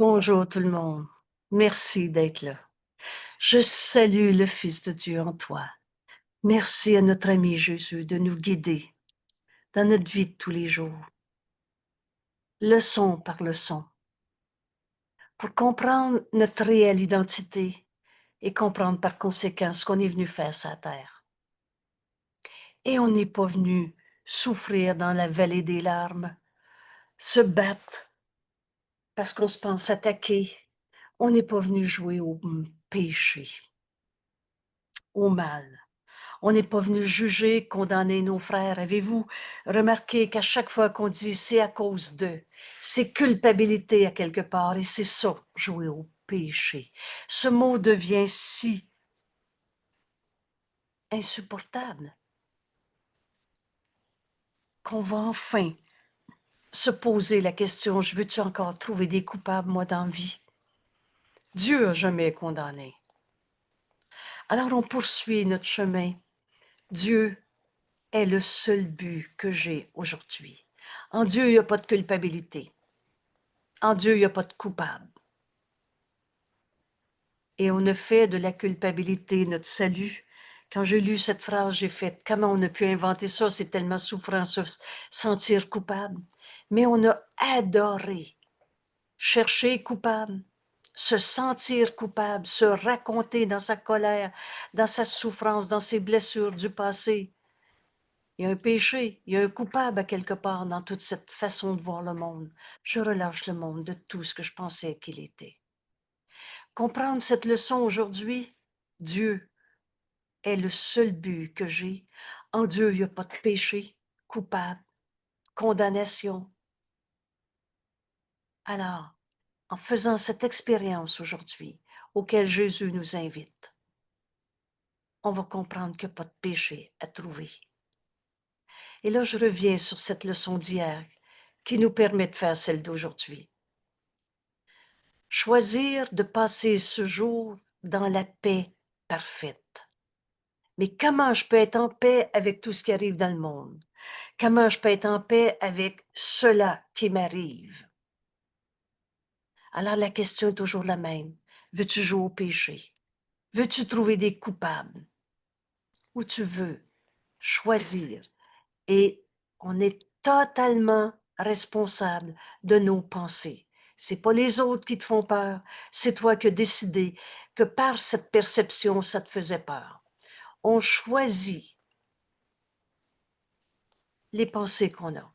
Bonjour tout le monde. Merci d'être là. Je salue le Fils de Dieu en toi. Merci à notre ami Jésus de nous guider dans notre vie de tous les jours, leçon par leçon, pour comprendre notre réelle identité et comprendre par conséquent ce qu'on est venu faire sur la terre. Et on n'est pas venu souffrir dans la vallée des larmes, se battre parce qu'on se pense attaqué. On n'est pas venu jouer au péché, au mal. On n'est pas venu juger, condamner nos frères. Avez-vous remarqué qu'à chaque fois qu'on dit c'est à cause de, c'est culpabilité à quelque part, et c'est ça, jouer au péché. Ce mot devient si insupportable qu'on va enfin se poser la question, je veux-tu encore trouver des coupables, moi, dans la vie? Dieu n'a jamais condamné. Alors on poursuit notre chemin. Dieu est le seul but que j'ai aujourd'hui. En Dieu, il n'y a pas de culpabilité. En Dieu, il n'y a pas de coupable. Et on a fait de la culpabilité notre salut. Quand j'ai lu cette phrase, j'ai fait, comment on a pu inventer ça? C'est tellement souffrant, se sentir coupable. Mais on a adoré chercher coupable, se sentir coupable, se raconter dans sa colère, dans sa souffrance, dans ses blessures du passé. Il y a un péché, il y a un coupable à quelque part dans toute cette façon de voir le monde. Je relâche le monde de tout ce que je pensais qu'il était. Comprendre cette leçon aujourd'hui, Dieu est le seul but que j'ai. En Dieu, il n'y a pas de péché, coupable, condamnation. Alors, en faisant cette expérience aujourd'hui, auquel Jésus nous invite, on va comprendre qu'il n'y a pas de péché à trouver. Et là, je reviens sur cette leçon d'hier qui nous permet de faire celle d'aujourd'hui. Choisir de passer ce jour dans la paix parfaite. Mais comment je peux être en paix avec tout ce qui arrive dans le monde? Comment je peux être en paix avec cela qui m'arrive? Alors la question est toujours la même. Veux-tu jouer au péché? Veux-tu trouver des coupables? Ou tu veux choisir? Et on est totalement responsable de nos pensées. C'est pas les autres qui te font peur, c'est toi qui as décidé que par cette perception, ça te faisait peur. On choisit les pensées qu'on a.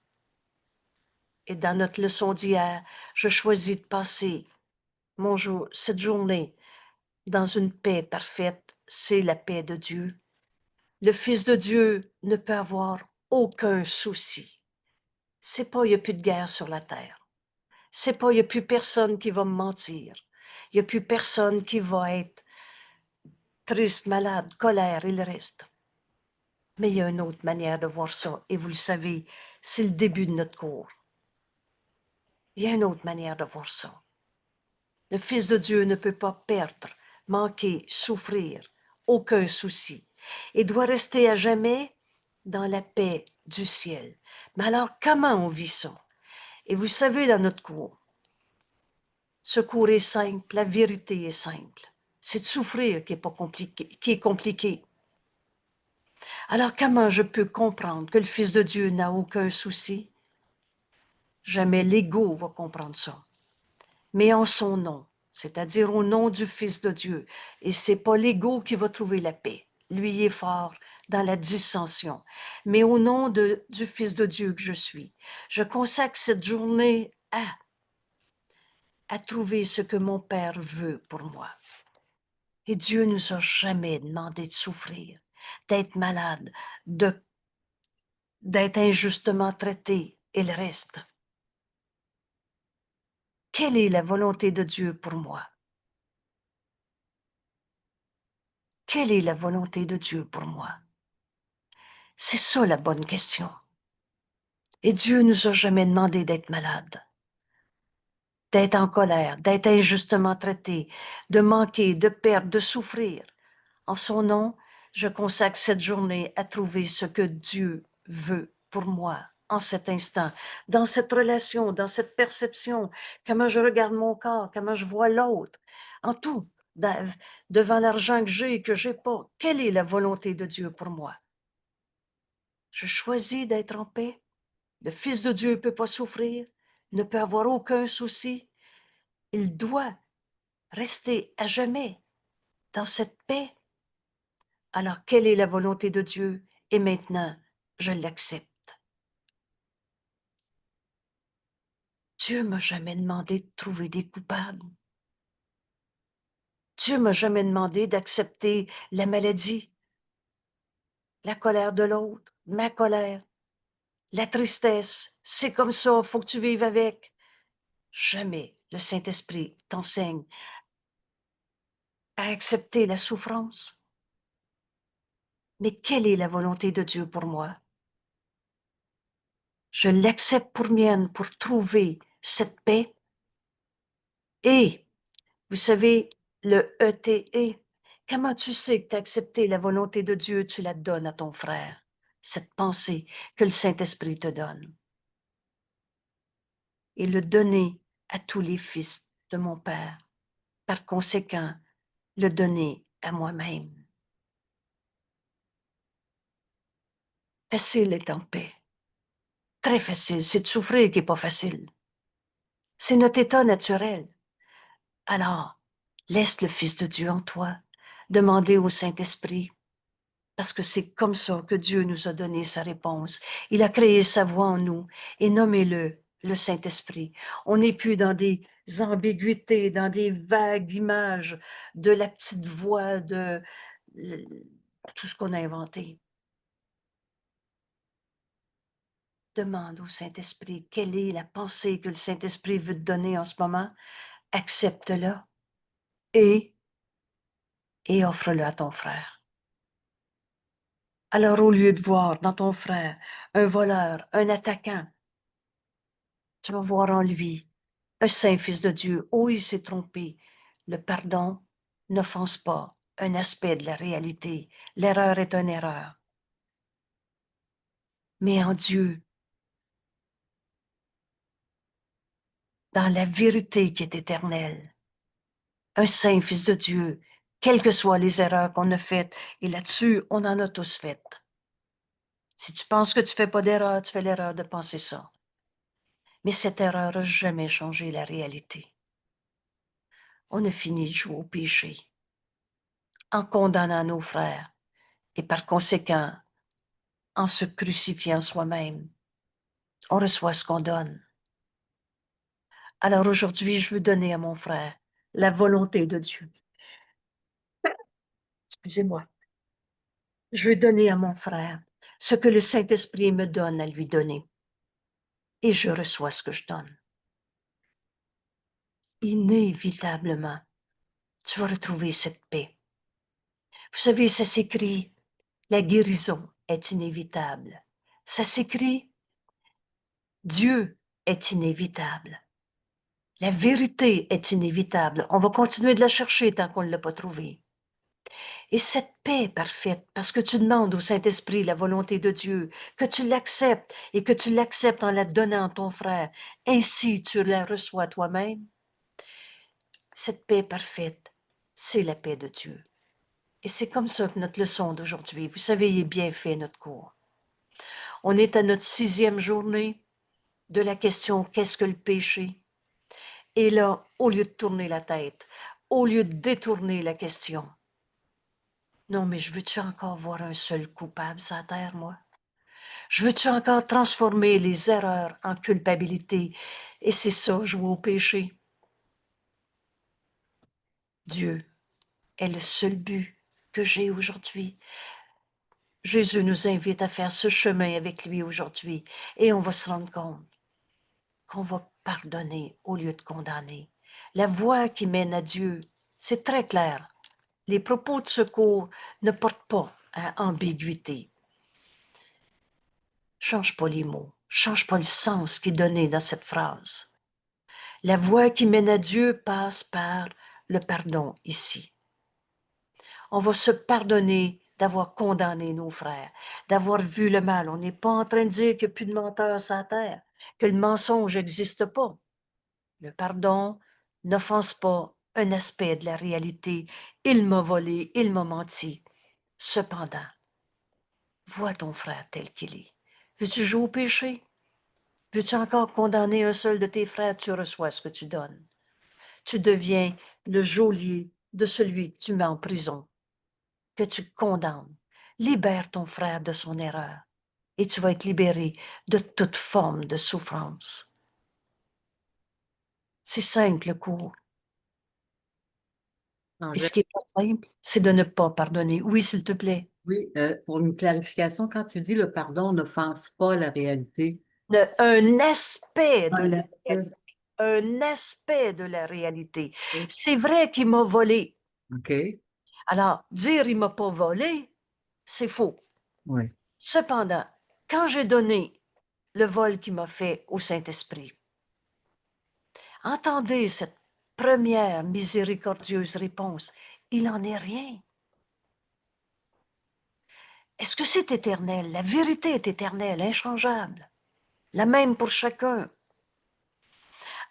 Et dans notre leçon d'hier, je choisis de passer cette journée dans une paix parfaite. C'est la paix de Dieu. Le Fils de Dieu ne peut avoir aucun souci. C'est pas, il n'y a plus de guerre sur la terre. C'est pas, il n'y a plus personne qui va me mentir. Il n'y a plus personne qui va être triste, malade, colère et le reste. Mais il y a une autre manière de voir ça, et vous le savez, c'est le début de notre cours. Il y a une autre manière de voir ça. Le Fils de Dieu ne peut pas perdre, manquer, souffrir, aucun souci, et doit rester à jamais dans la paix du ciel. Mais alors, comment on vit ça? Et vous savez, dans notre cours, ce cours est simple, la vérité est simple. C'est de souffrir qui est compliqué. Alors, comment je peux comprendre que le Fils de Dieu n'a aucun souci? Jamais l'ego va comprendre ça. Mais en son nom, c'est-à-dire au nom du Fils de Dieu. Et c'est pas l'ego qui va trouver la paix. Lui est fort dans la dissension. Mais au nom du Fils de Dieu que je suis, je consacre cette journée à trouver ce que mon Père veut pour moi. Et Dieu nous a jamais demandé de souffrir, d'être malade, d'être injustement traité et le reste. Quelle est la volonté de Dieu pour moi? Quelle est la volonté de Dieu pour moi? C'est ça la bonne question. Et Dieu nous a jamais demandé d'être malade, d'être en colère, d'être injustement traité, de manquer, de perdre, de souffrir. En son nom, je consacre cette journée à trouver ce que Dieu veut pour moi. en cet instant, dans cette relation, dans cette perception, comment je regarde mon corps, comment je vois l'autre, en tout, devant l'argent que j'ai pas. Quelle est la volonté de Dieu pour moi? Je choisis d'être en paix. Le Fils de Dieu ne peut pas souffrir, ne peut avoir aucun souci. Il doit rester à jamais dans cette paix. Alors, quelle est la volonté de Dieu? Et maintenant, je l'accepte. Dieu m'a jamais demandé de trouver des coupables. Dieu m'a jamais demandé d'accepter la maladie, la colère de l'autre, ma colère, la tristesse. C'est comme ça, il faut que tu vives avec. Jamais le Saint-Esprit t'enseigne à accepter la souffrance. Mais quelle est la volonté de Dieu pour moi? Je l'accepte pour mienne, pour trouver cette paix. Et, vous savez, le ETE, comment tu sais que tu as accepté la volonté de Dieu, tu la donnes à ton frère, cette pensée que le Saint-Esprit te donne. Et le donner à tous les fils de mon Père. Par conséquent, le donner à moi-même. Facile est en paix. Très facile. C'est de souffrir qui n'est pas facile. C'est notre état naturel. Alors, laisse le Fils de Dieu en toi. Demandez au Saint-Esprit, parce que c'est comme ça que Dieu nous a donné sa réponse. Il a créé sa voix en nous et nommez-le le Saint-Esprit. On n'est plus dans des ambiguïtés, dans des vagues images de la petite voix, de tout ce qu'on a inventé. Demande au Saint-Esprit quelle est la pensée que le Saint-Esprit veut te donner en ce moment. Accepte-la et offre-le à ton frère. Alors, au lieu de voir dans ton frère un voleur, un attaquant, tu vas voir en lui un saint fils de Dieu. Oh, il s'est trompé. Le pardon n'offense pas un aspect de la réalité. L'erreur est une erreur. Mais en Dieu, dans la vérité qui est éternelle, un saint fils de Dieu, quelles que soient les erreurs qu'on a faites, et là-dessus, on en a tous faites. Si tu penses que tu ne fais pas d'erreur, tu fais l'erreur de penser ça. Mais cette erreur n'a jamais changé la réalité. On a fini de jouer au péché en condamnant nos frères et par conséquent, en se crucifiant soi-même. On reçoit ce qu'on donne. Alors aujourd'hui, je veux donner à mon frère la volonté de Dieu. Excusez-moi. Je veux donner à mon frère ce que le Saint-Esprit me donne à lui donner. Et je reçois ce que je donne. Inévitablement, tu vas retrouver cette paix. Vous savez, ça s'écrit, la guérison est inévitable. Ça s'écrit, Dieu est inévitable. La vérité est inévitable. On va continuer de la chercher tant qu'on ne l'a pas trouvée. Et cette paix parfaite, parce que tu demandes au Saint-Esprit la volonté de Dieu, que tu l'acceptes et que tu l'acceptes en la donnant à ton frère, ainsi tu la reçois toi-même. Cette paix parfaite, c'est la paix de Dieu. Et c'est comme ça que notre leçon d'aujourd'hui, vous savez, il est bien fait notre cours. On est à notre 6e journée de la question « Qu'est-ce que le péché ?» Et là, au lieu de tourner la tête, au lieu de détourner la question, non, mais je veux-tu encore voir un seul coupable sur la terre, moi? Je veux-tu encore transformer les erreurs en culpabilité? Et c'est ça, jouer au péché. Dieu est le seul but que j'ai aujourd'hui. Jésus nous invite à faire ce chemin avec lui aujourd'hui et on va se rendre compte qu'on va pardonner au lieu de condamner. La voie qui mène à Dieu, c'est très clair. Les propos de secours ne portent pas à ambiguïté. Change pas les mots, change pas le sens qui est donné dans cette phrase. La voie qui mène à Dieu passe par le pardon ici. On va se pardonner d'avoir condamné nos frères, d'avoir vu le mal. On n'est pas en train de dire qu'il n'y a plus de menteurs sur la terre, que le mensonge n'existe pas. Le pardon n'offense pas un aspect de la réalité. Il m'a volé, il m'a menti. Cependant, vois ton frère tel qu'il est. Veux-tu jouer au péché? Veux-tu encore condamner un seul de tes frères? Tu reçois ce que tu donnes. Tu deviens le geôlier de celui que tu mets en prison, que tu condamnes. Libère ton frère de son erreur et tu vas être libéré de toute forme de souffrance. C'est simple, le cours. Et ce qui n'est pas simple, c'est de ne pas pardonner. Oui, s'il te plaît. Oui, pour une clarification, quand tu dis le pardon n'offense pas la réalité. Un aspect de Un la aspect. réalité. Un aspect de la réalité. C'est vrai qu'il m'a volé. OK. Alors, dire il m'a pas volé, c'est faux. Oui. Cependant, quand j'ai donné le vol qu'il m'a fait au Saint-Esprit, entendez cette première miséricordieuse réponse. Il n'en est rien. Est-ce que c'est éternel? La vérité est éternelle, inchangeable. La même pour chacun.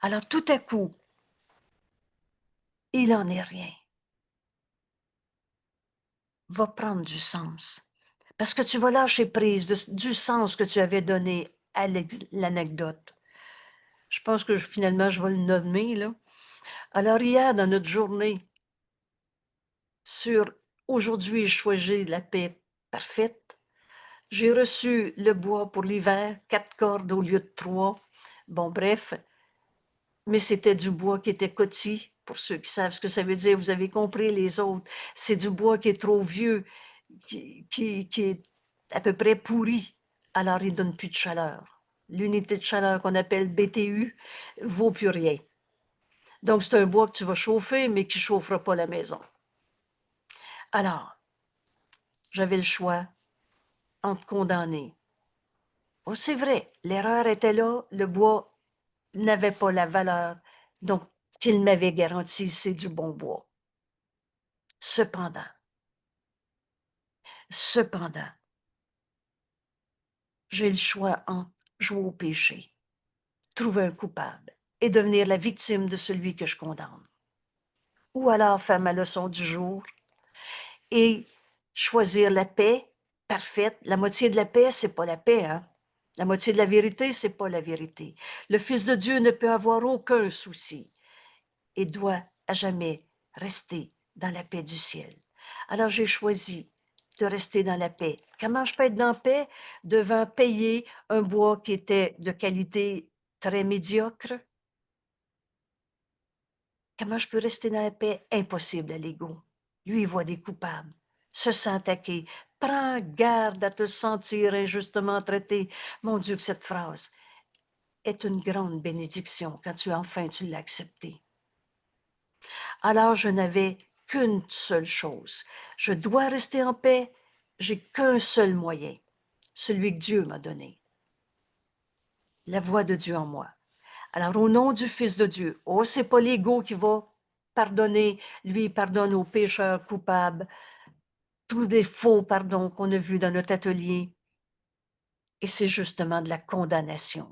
Alors tout à coup, il n'en est rien. Va prendre du sens. Parce que tu vas lâcher prise du sens que tu avais donné à l'anecdote. Je pense que finalement, je vais le nommer, là. Alors hier, dans notre journée, sur aujourd'hui, je choisis la paix parfaite. J'ai reçu le bois pour l'hiver, 4 cordes au lieu de 3. Bon, bref, mais c'était du bois qui était cotis. Pour ceux qui savent ce que ça veut dire, vous avez compris les autres. C'est du bois qui est trop vieux, qui est à peu près pourri. Alors, il ne donne plus de chaleur. L'unité de chaleur qu'on appelle BTU vaut plus rien. Donc, c'est un bois que tu vas chauffer, mais qui ne chauffera pas la maison. Alors, j'avais le choix entre condamner. Oh, c'est vrai, l'erreur était là, le bois n'avait pas la valeur, donc qu'il m'avait garanti, c'est du bon bois. Cependant, j'ai le choix entre jouer au péché, trouver un coupable et devenir la victime de celui que je condamne. Ou alors faire ma leçon du jour et choisir la paix parfaite. La moitié de la paix, c'est pas la paix, hein? La moitié de la vérité, c'est pas la vérité. Le Fils de Dieu ne peut avoir aucun souci et doit à jamais rester dans la paix du ciel. Alors j'ai choisi de rester dans la paix. Comment je peux être dans la paix devant payer un bois qui était de qualité très médiocre? Comment je peux rester dans la paix? Impossible à l'ego. Lui, il voit des coupables, se sent attaqué. Prends garde à te sentir injustement traité. Mon Dieu, que cette phrase est une grande bénédiction quand tu l'as acceptée. Alors je n'avais qu'une seule chose. Je dois rester en paix. J'ai qu'un seul moyen, celui que Dieu m'a donné. La voix de Dieu en moi. Alors, au nom du Fils de Dieu, oh, c'est pas l'ego qui va pardonner. Lui, il pardonne aux pécheurs coupables, tous des faux pardons qu'on a vus dans notre atelier. Et c'est justement de la condamnation.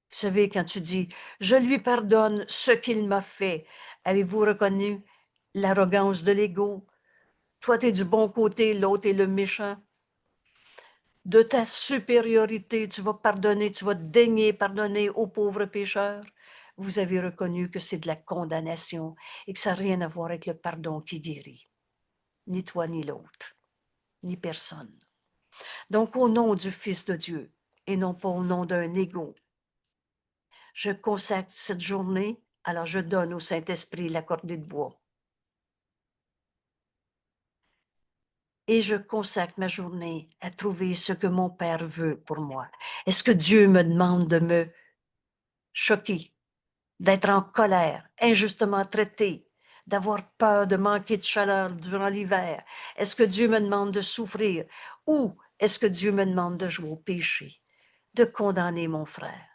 Vous savez, quand tu dis « Je lui pardonne ce qu'il m'a fait », avez-vous reconnu l'arrogance de l'ego? Toi, tu es du bon côté, l'autre est le méchant. De ta supériorité, tu vas pardonner, tu vas daigner pardonner aux pauvres pécheurs. Vous avez reconnu que c'est de la condamnation et que ça n'a rien à voir avec le pardon qui guérit. Ni toi, ni l'autre, ni personne. Donc, au nom du Fils de Dieu, et non pas au nom d'un égo, je consacre cette journée, alors je donne au Saint-Esprit la cordée de bois. Et je consacre ma journée à trouver ce que mon Père veut pour moi. Est-ce que Dieu me demande de me choquer, d'être en colère, injustement traité, d'avoir peur de manquer de chaleur durant l'hiver? Est-ce que Dieu me demande de souffrir? Ou est-ce que Dieu me demande de jouer au péché, de condamner mon frère?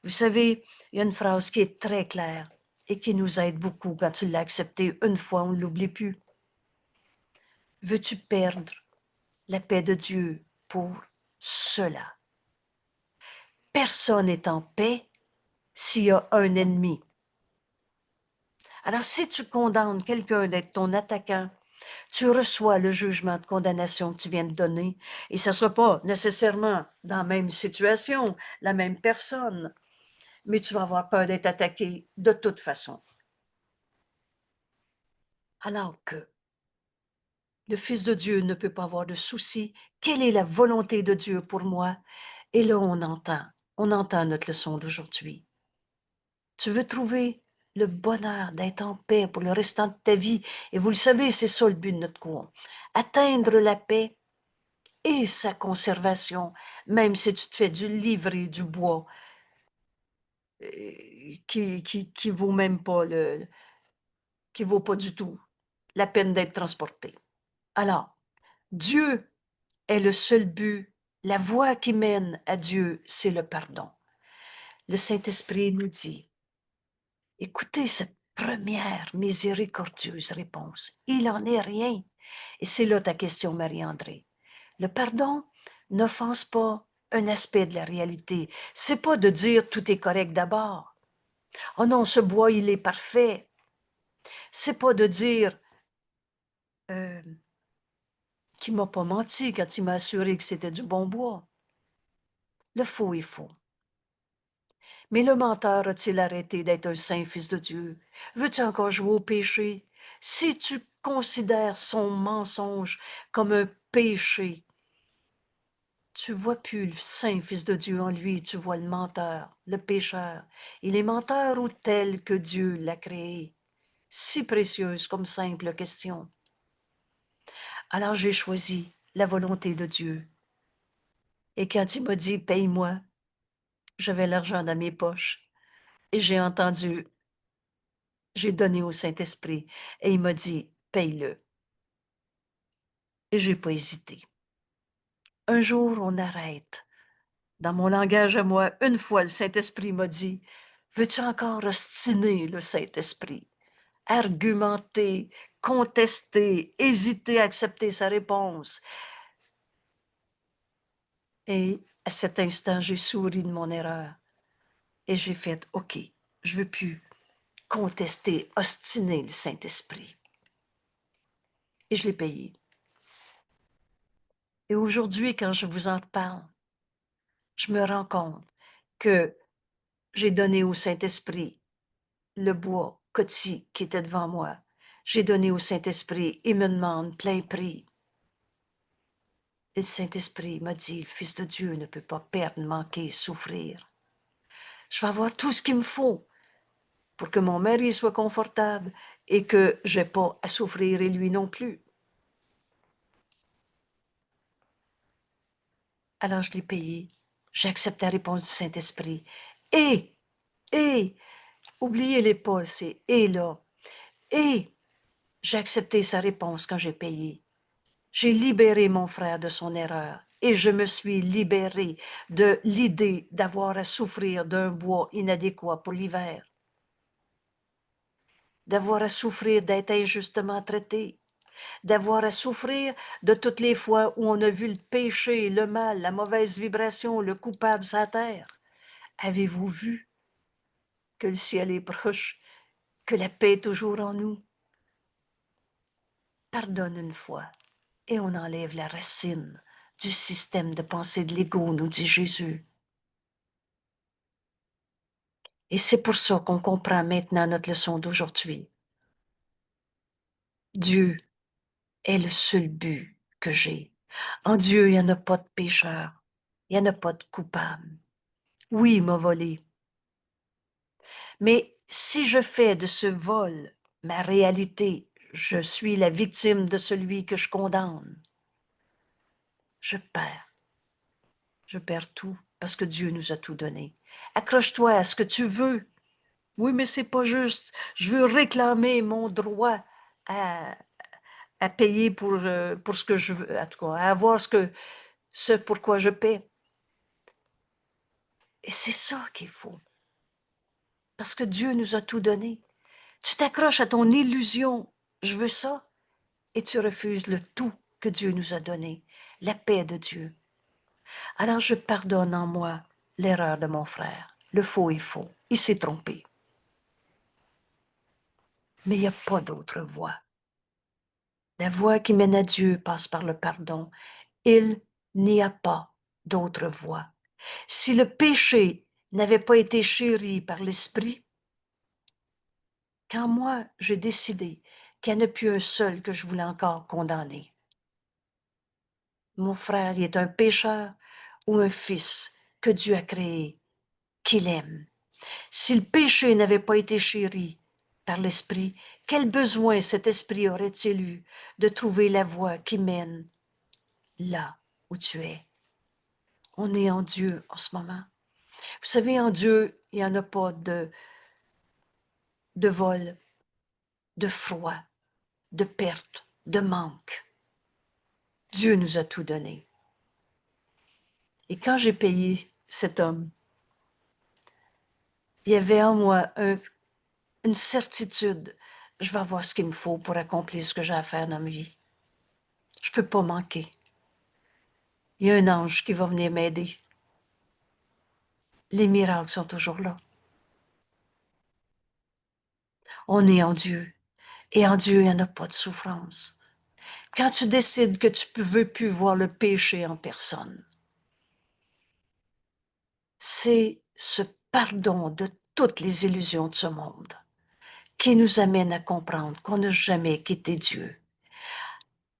Vous savez, il y a une phrase qui est très claire et qui nous aide beaucoup quand tu l'as acceptée une fois, on ne l'oublie plus. Veux-tu perdre la paix de Dieu pour cela? Personne n'est en paix s'il y a un ennemi. Alors, si tu condamnes quelqu'un d'être ton attaquant, tu reçois le jugement de condamnation que tu viens de donner, et ce ne sera pas nécessairement dans la même situation, la même personne, mais tu vas avoir peur d'être attaqué de toute façon. Alors que le Fils de Dieu ne peut pas avoir de souci. Quelle est la volonté de Dieu pour moi? Et là, on entend notre leçon d'aujourd'hui. Tu veux trouver le bonheur d'être en paix pour le restant de ta vie. Et vous le savez, c'est ça le but de notre cours. Atteindre la paix et sa conservation, même si tu te fais du livret, du bois, qui vaut même pas qui vaut pas du tout la peine d'être transporté. Alors, Dieu est le seul but. La voie qui mène à Dieu, c'est le pardon. Le Saint-Esprit nous dit, écoutez cette première miséricordieuse réponse. Il n'en est rien. Et c'est là ta question, Marie-André. Le pardon n'offense pas un aspect de la réalité. C'est pas de dire tout est correct d'abord. Oh non, ce bois, il est parfait. C'est pas de dire qu'il m'a pas menti quand il m'a assuré que c'était du bon bois. Le faux est faux. Mais le menteur a-t-il arrêté d'être un saint fils de Dieu? Veux-tu encore jouer au péché? Si tu considères son mensonge comme un péché, tu vois plus le saint fils de Dieu en lui, tu vois le menteur, le pécheur. Il est menteur ou tel que Dieu l'a créé? Si précieuse comme simple question. Alors j'ai choisi la volonté de Dieu. Et quand il m'a dit « paye-moi », j'avais l'argent dans mes poches. Et j'ai donné au Saint-Esprit et il m'a dit « paye-le ». Et j'ai pas hésité. Un jour, on arrête. Dans mon langage à moi, une fois, le Saint-Esprit m'a dit « veux-tu encore ostiner le Saint-Esprit? Argumenter, contester, hésiter à accepter sa réponse. » Et à cet instant, j'ai souri de mon erreur. Et j'ai fait « OK, je veux plus contester, ostiner le Saint-Esprit. » Et je l'ai payé. Et aujourd'hui, quand je vous en parle, je me rends compte que j'ai donné au Saint-Esprit le bois Coty qui était devant moi. J'ai donné au Saint-Esprit, il me demande plein prix. Et le Saint-Esprit m'a dit, le Fils de Dieu ne peut pas perdre, manquer, souffrir. Je vais avoir tout ce qu'il me faut pour que mon mari soit confortable et que je n'ai pas à souffrir et lui non plus. Alors je l'ai payé. J'ai accepté la réponse du Saint-Esprit. Et, oubliez les pas, c'est et là. Et j'ai accepté sa réponse quand j'ai payé. J'ai libéré mon frère de son erreur et je me suis libérée de l'idée d'avoir à souffrir d'un bois inadéquat pour l'hiver, d'avoir à souffrir d'être injustement traité, d'avoir à souffrir de toutes les fois où on a vu le péché, le mal, la mauvaise vibration, le coupable sur la terre. Avez-vous vu que le ciel est proche, que la paix est toujours en nous? Pardonne une fois et on enlève la racine du système de pensée de l'ego, nous dit Jésus. Et c'est pour ça qu'on comprend maintenant notre leçon d'aujourd'hui. Dieu est le seul but que j'ai. En Dieu, il n'y en a pas de pécheur, il n'y en a pas de coupable. Oui, il m'a volé. Mais si je fais de ce vol ma réalité, je suis la victime de celui que je condamne. Je perds tout parce que Dieu nous a tout donné. Accroche-toi à ce que tu veux. Oui, mais c'est pas juste. Je veux réclamer mon droit à, à payer pour ce que je veux, en tout cas, à avoir ce pourquoi je paie. Et c'est ça qu'il faut. Parce que Dieu nous a tout donné. Tu t'accroches à ton illusion. Je veux ça. et tu refuses le tout que Dieu nous a donné, la paix de Dieu. Alors je pardonne en moi l'erreur de mon frère. Le faux est faux. Il s'est trompé. Mais il n'y a pas d'autre voie. La voie qui mène à Dieu passe par le pardon. Il n'y a pas d'autre voie. Si le péché n'avait pas été chéri par l'Esprit, quand moi j'ai décidé qu'il n'y en a plus un seul que je voulais encore condamner, mon frère, il est un pécheur ou un fils que Dieu a créé, qu'il aime. Si le péché n'avait pas été chéri par l'Esprit, quel besoin cet Esprit aurait-il eu de trouver la voie qui mène là où tu es? On est en Dieu en ce moment. Vous savez, en Dieu, il n'y en a pas de vol, de froid, de perte, de manque. Dieu nous a tout donné. Et quand j'ai payé cet homme, il y avait en moi une certitude. Je vais avoir ce qu'il me faut pour accomplir ce que j'ai à faire dans ma vie. Je ne peux pas manquer. Il y a un ange qui va venir m'aider. Les miracles sont toujours là. On est en Dieu. Et en Dieu, il n'y en a pas de souffrance. Quand tu décides que tu ne veux plus voir le péché en personne, c'est ce pardon de toutes les illusions de ce monde qui nous amène à comprendre qu'on n'a jamais quitté Dieu.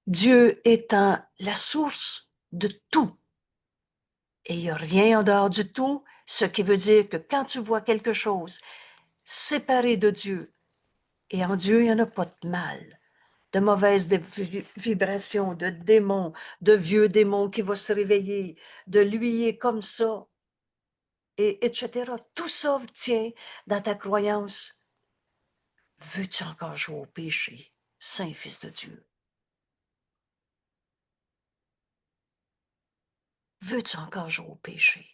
Dieu étant la source de tout. Et il n'y a rien en dehors du tout, ce qui veut dire que quand tu vois quelque chose séparé de Dieu, et en Dieu, il n'y en a pas de mal, de mauvaises vibrations, de démons, de vieux démons qui vont se réveiller, de lui comme ça, et etc. Tout ça tient dans ta croyance. Veux-tu encore jouer au péché, Saint Fils de Dieu? Veux-tu encore jouer au péché?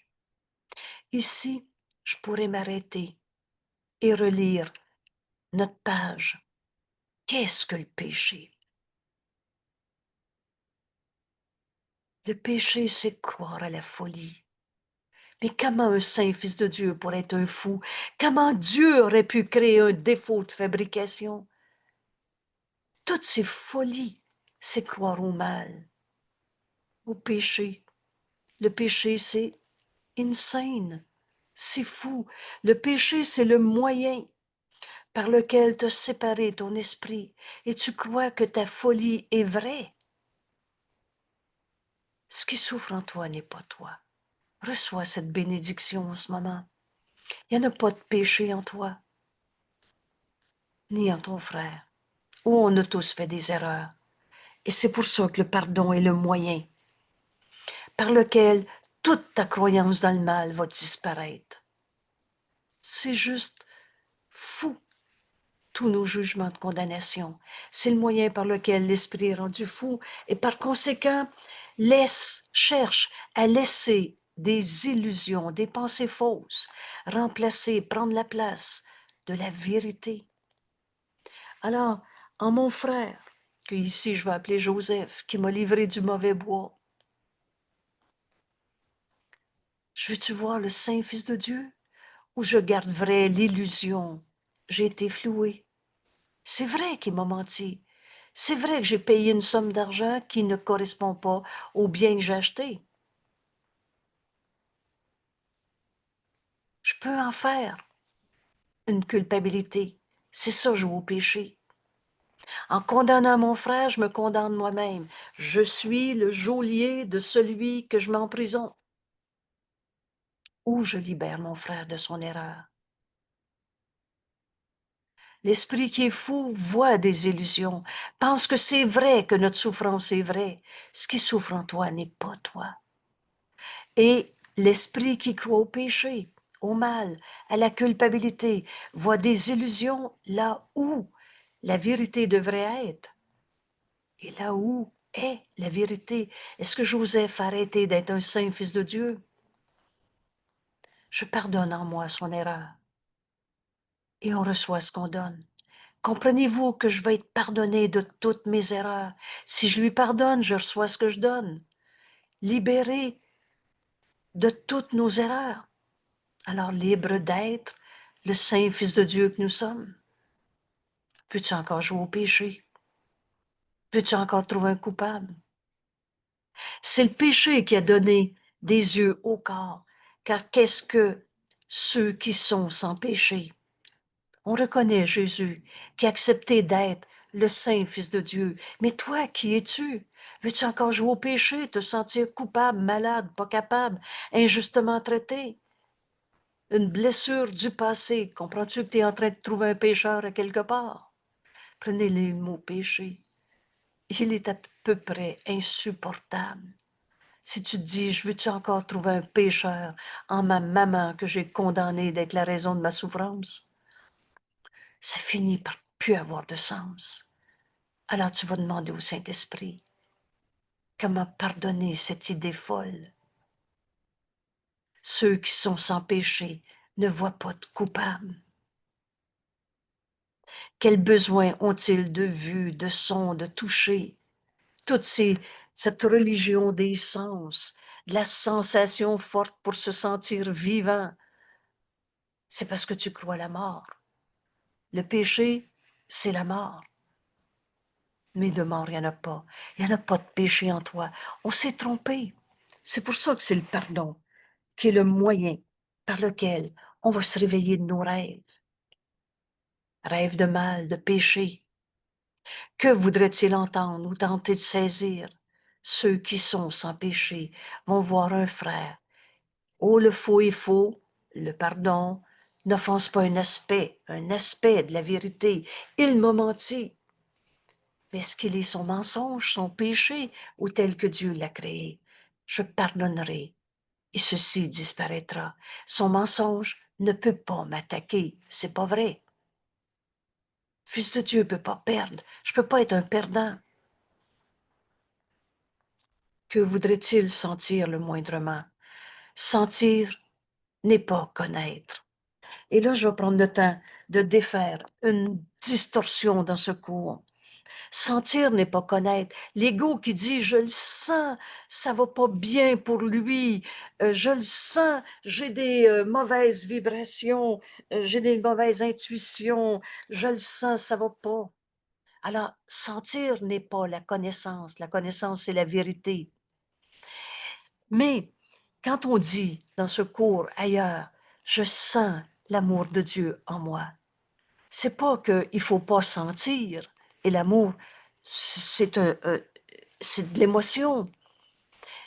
Ici, je pourrais m'arrêter et relire notre page. Qu'est-ce que le péché? Le péché, c'est croire à la folie. Mais comment un saint fils de Dieu pourrait être un fou? Comment Dieu aurait pu créer un défaut de fabrication? Toutes ces folies, c'est croire au mal, au péché. Le péché, c'est insane, c'est fou. Le péché, c'est le moyen par lequel te séparer ton esprit et tu crois que ta folie est vraie. Ce qui souffre en toi n'est pas toi. Reçois cette bénédiction en ce moment. Il n'y en a pas de péché en toi, ni en ton frère. Où on a tous fait des erreurs. Et c'est pour ça que le pardon est le moyen par lequel toute ta croyance dans le mal va disparaître. C'est juste fou, tous nos jugements de condamnation. C'est le moyen par lequel l'esprit est rendu fou et par conséquent cherche à laisser des illusions, des pensées fausses, remplacer, prendre la place de la vérité. Alors, en mon frère, que ici je vais appeler Joseph, qui m'a livré du mauvais bois, je veux-tu voir le Saint Fils de Dieu ou je garde vrai l'illusion? J'ai été floué. C'est vrai qu'il m'a menti. C'est vrai que j'ai payé une somme d'argent qui ne correspond pas au bien que j'ai acheté. Je peux en faire une culpabilité. C'est ça, jouer au péché. En condamnant mon frère, je me condamne moi-même. Je suis le geôlier de celui que je mets en prison. Ou je libère mon frère de son erreur. L'esprit qui est fou voit des illusions, pense que c'est vrai que notre souffrance est vraie. Ce qui souffre en toi n'est pas toi. Et l'esprit qui croit au péché, au mal, à la culpabilité, voit des illusions là où la vérité devrait être. Et là où est la vérité? Est-ce que Joseph a arrêté d'être un saint fils de Dieu? Je pardonne en moi son erreur. Et on reçoit ce qu'on donne. Comprenez-vous que je vais être pardonné de toutes mes erreurs? Si je lui pardonne, je reçois ce que je donne. Libéré de toutes nos erreurs. Alors libre d'être le saint Fils de Dieu que nous sommes. Veux-tu encore jouer au péché? Veux-tu encore trouver un coupable? C'est le péché qui a donné des yeux au corps. Car qu'est-ce que ceux qui sont sans péché? On reconnaît Jésus qui a accepté d'être le saint Fils de Dieu. Mais toi, qui es-tu? Veux-tu encore jouer au péché, te sentir coupable, malade, pas capable, injustement traité? Une blessure du passé. Comprends-tu que tu es en train de trouver un pécheur à quelque part? Prenez le mot péché. Il est à peu près insupportable. Si tu te dis, je veux-tu encore trouver un pécheur en ma maman que j'ai condamné d'être la raison de ma souffrance? Ça finit par plus avoir de sens. Alors tu vas demander au Saint-Esprit, comment pardonner cette idée folle? Ceux qui sont sans péché ne voient pas de coupable. Quels besoins ont-ils de vue, de son, de toucher? Cette religion des sens, de la sensation forte pour se sentir vivant, c'est parce que tu crois la mort. Le péché, c'est la mort. Mais de mort, il n'y en a pas. Il n'y en a pas de péché en toi. On s'est trompé. C'est pour ça que c'est le pardon qui est le moyen par lequel on va se réveiller de nos rêves. Rêves de mal, de péché. Que voudrait-il entendre ou tenter de saisir? Ceux qui sont sans péché vont voir un frère. Oh, le faux est faux, le pardon n'offense pas un aspect de la vérité. Il m'a menti. Mais est-ce qu'il est son mensonge, son péché, ou tel que Dieu l'a créé? Je pardonnerai, et ceci disparaîtra. Son mensonge ne peut pas m'attaquer, c'est pas vrai. Fils de Dieu ne peut pas perdre, je ne peux pas être un perdant. Que voudrait-il sentir le moindrement? Sentir n'est pas connaître. Et là, je vais prendre le temps de défaire une distorsion dans ce cours. Sentir n'est pas connaître. L'ego qui dit, je le sens, ça va pas bien pour lui, je le sens, j'ai des mauvaises vibrations, j'ai des mauvaises intuitions, je le sens, ça va pas. Alors, sentir n'est pas la connaissance c'est la vérité. Mais quand on dit dans ce cours ailleurs, je sens l'amour de Dieu en moi, c'est pas qu'il faut pas sentir. Et l'amour, c'est de l'émotion,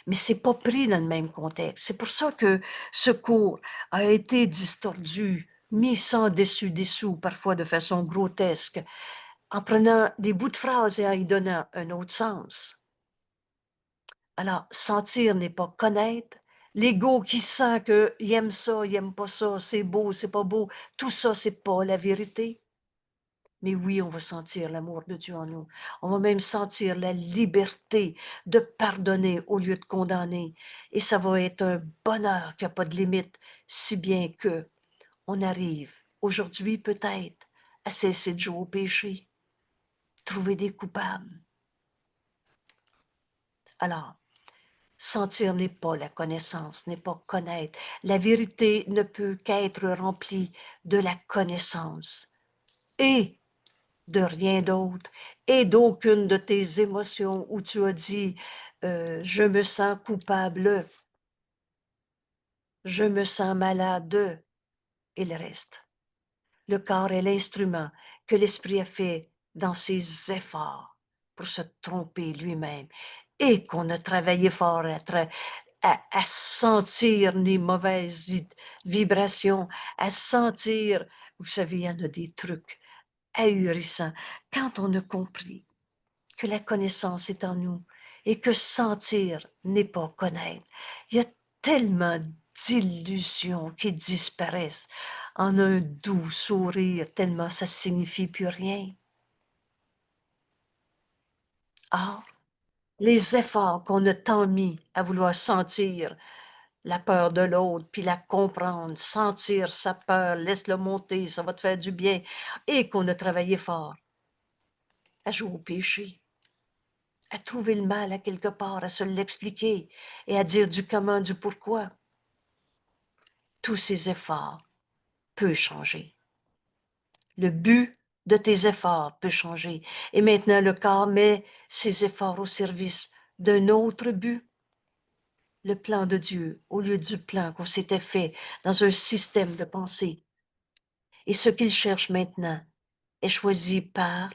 mais c'est pas pris dans le même contexte. C'est pour ça que ce cours a été distordu, mis sans dessus-dessous, parfois de façon grotesque, en prenant des bouts de phrases et en y donnant un autre sens. Alors, sentir n'est pas connaître. L'ego qui sent qu'il aime ça, il aime pas ça, c'est beau, c'est pas beau, tout ça, c'est pas la vérité. Mais oui, on va sentir l'amour de Dieu en nous. On va même sentir la liberté de pardonner au lieu de condamner. Et ça va être un bonheur qui n'a pas de limite, si bien que on arrive aujourd'hui peut-être à cesser de jouer au péché, trouver des coupables. Alors, sentir n'est pas la connaissance, n'est pas connaître. La vérité ne peut qu'être remplie de la connaissance. Et de rien d'autre et d'aucune de tes émotions où tu as dit je me sens coupable, je me sens malade et le reste. Le corps est l'instrument que l'esprit a fait dans ses efforts pour se tromper lui-même et qu'on a travaillé fort à sentir les mauvaises vibrations, à sentir, vous savez, il y en a des trucs ahurissants. Quand on a compris que la connaissance est en nous et que sentir n'est pas connaître. Il y a tellement d'illusions qui disparaissent en un doux sourire, tellement ça signifie plus rien. Or, les efforts qu'on a tant mis à vouloir sentir la peur de l'autre, puis la comprendre, sentir sa peur, laisse-le monter, ça va te faire du bien, et qu'on a travaillé fort à jouer au péché, à trouver le mal à quelque part, à se l'expliquer et à dire du comment, du pourquoi. Tous ces efforts peuvent changer. Le but de tes efforts peut changer. Et maintenant, le corps met ses efforts au service d'un autre but. Le plan de Dieu, au lieu du plan qu'on s'était fait dans un système de pensée. Et ce qu'il cherche maintenant est choisi par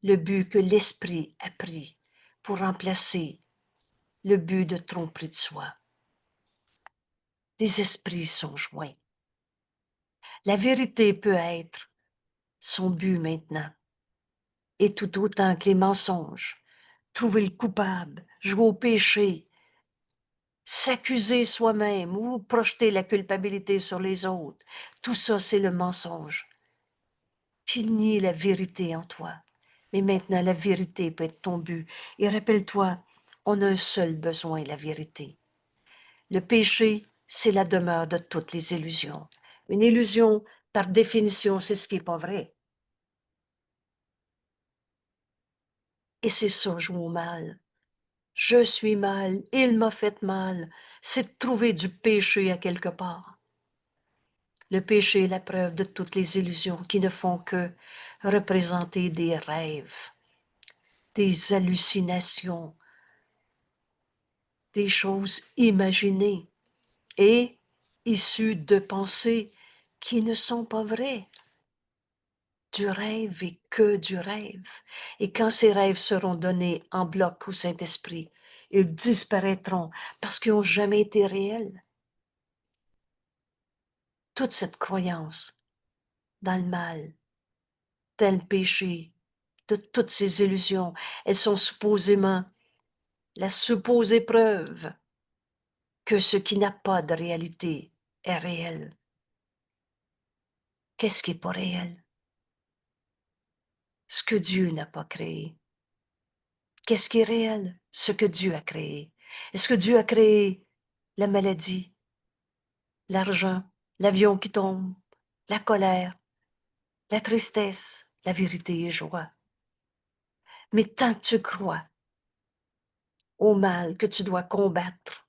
le but que l'esprit a pris pour remplacer le but de tromperie de soi. Les esprits sont joints. La vérité peut être son but maintenant, et tout autant que les mensonges, trouver le coupable, jouer au péché, s'accuser soi-même ou projeter la culpabilité sur les autres. Tout ça, c'est le mensonge qui nie la vérité en toi. Mais maintenant, la vérité peut être ton but. Et rappelle-toi, on a un seul besoin, la vérité. Le péché, c'est la demeure de toutes les illusions. Une illusion, par définition, c'est ce qui n'est pas vrai. Et c'est ça, jouer au mal. Je suis mal, il m'a fait mal. C'est de trouver du péché à quelque part. Le péché est la preuve de toutes les illusions qui ne font que représenter des rêves, des hallucinations, des choses imaginées et issues de pensées qui ne sont pas vraies. Du rêve et que du rêve. Et quand ces rêves seront donnés en bloc au Saint-Esprit, ils disparaîtront parce qu'ils n'ont jamais été réels. Toute cette croyance dans le mal, dans le péché, de toutes ces illusions, elles sont supposément la supposée preuve que ce qui n'a pas de réalité est réel. Qu'est-ce qui n'est pas réel? Ce que Dieu n'a pas créé. Qu'est-ce qui est réel? Ce que Dieu a créé. Est-ce que Dieu a créé la maladie, l'argent, l'avion qui tombe, la colère, la tristesse, la vérité et joie? Mais tant que tu crois au mal que tu dois combattre,